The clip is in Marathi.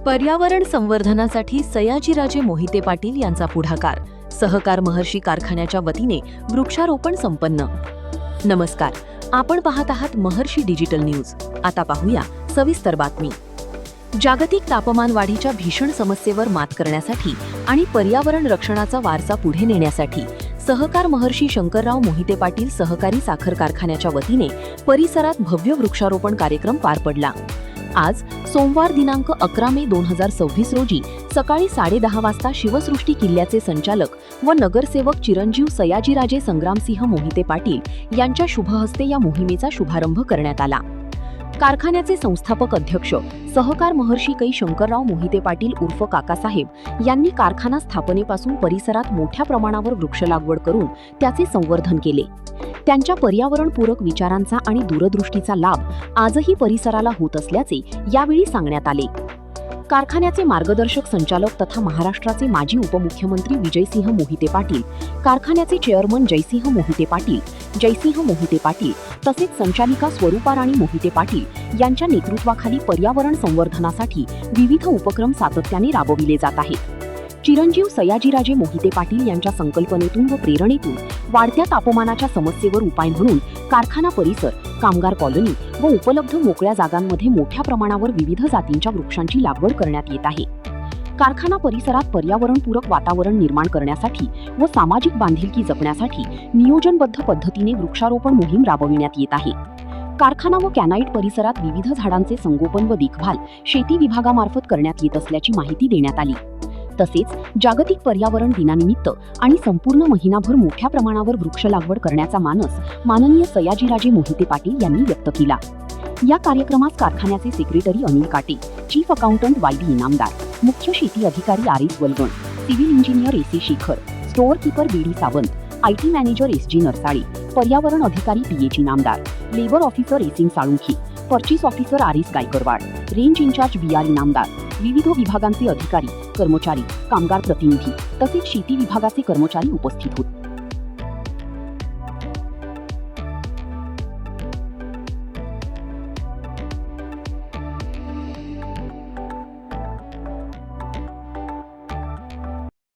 पर्यावरण संवर्धनासाठी सयाजीराजे मोहिते पाटील यांचा पुढाकार. सहकार महर्षी कारखान्याच्या वतीने वृक्षारोपण संपन्न. नमस्कार, आपण पाहत आहात महर्षी डिजिटल न्यूज. आता पाहूया सविस्तर बातमी. जागतिक तापमान वाढीच्या भीषण समस्येवर मात करण्यासाठी आणि पर्यावरण रक्षणाचा वारसा पुढे नेण्यासाठी सहकार महर्षी शंकरराव मोहिते पाटील सहकारी साखर कारखान्याच्या वतीने परिसरात भव्य वृक्षारोपण कार्यक्रम पार पडला. आज सोमवार दिनांक 11 मे 2026 रोजी सकाळी 10:30 वाजता शिवसृष्टी किल्ल्याचे संचालक व नगरसेवक चिरंजीव सयाजीराजे संग्रामसिंह मोहिते पाटील यांच्या शुभहस्ते या मोहिमेचा शुभारंभ करण्यात आला. कारखान्याचे संस्थापक अध्यक्ष सहकार महर्षी कै शंकरराव मोहिते पाटील उर्फ काकासाहेब यांनी कारखाना स्थापनेपासून परिसरात मोठ्या प्रमाणावर वृक्ष लागवड करून त्याचे संवर्धन केले. त्यांच्या पर्यावरणपूरक विचारांचा आणि दूरदृष्टीचा लाभ आजही परिसराला होत असल्याचे यावेळी सांगण्यात आले. कारखान्याचे मार्गदर्शक संचालक तथा महाराष्ट्राचे माजी उपमुख्यमंत्री विजयसिंह मोहिते पाटील, कारखान्याचे चेअरमन जयसिंह मोहिते पाटील तसेच संचालिका स्वरूपा राणी मोहिते पाटील यांच्या नेतृत्वाखाली पर्यावरण संवर्धनासाठी विविध उपक्रम सातत्याने राबविले जात आहेत. चिरंजीव सयाजीराजे मोहिते पाटील यांच्या संकल्पनेतून व प्रेरणेतून वाढत्या तापमानाच्या समस्येवर उपाय म्हणून कारखाना परिसर, कामगार कॉलनी व उपलब्ध मोकळ्या जागांमध्ये मोठ्या प्रमाणावर विविध जातींच्या वृक्षांची लागवड करण्यात येत आहे. कारखाना परिसरात पर्यावरणपूरक वातावरण निर्माण करण्यासाठी व सामाजिक बांधिलकी जपण्यासाठी नियोजनबद्ध पद्धतीने वृक्षारोपण मोहीम राबविण्यात येत आहे. कारखाना व कॅनाईट परिसरात विविध झाडांचे संगोपन व देखभाल शेती विभागामार्फत करण्यात येत असल्याची माहिती देण्यात आली. तसेच जागतिक पर्यावरण दिनानिमित्त आणि संपूर्ण महिनाभर मोठ्या प्रमाणावर वृक्ष लागवड करण्याचा मानस माननीय सयाजीराजे मोहिते पाटील यांनी व्यक्त केला. या कार्यक्रमास कारखान्याचे सेक्रेटरी अनिल काटे, चीफ अकाउंटंट वाय.बी. इनामदार, मुख्य शेती अधिकारी Arif वलगण, civil engineer AC. Shekhar, store keeper BD. Sawant, IT. Manager SG. Narsale, पर्यावरण अधिकारी pH. Inamdar, labour officer ए.सिंग Salunkhe, purchase officer Aaris गायकरवाड, range in charge B R. Inamdar, विविध विभागांचे अधिकारी, कर्मचारी, कामगार प्रतिनिधी तसेच शेती विभागाचे कर्मचारी उपस्थित होते.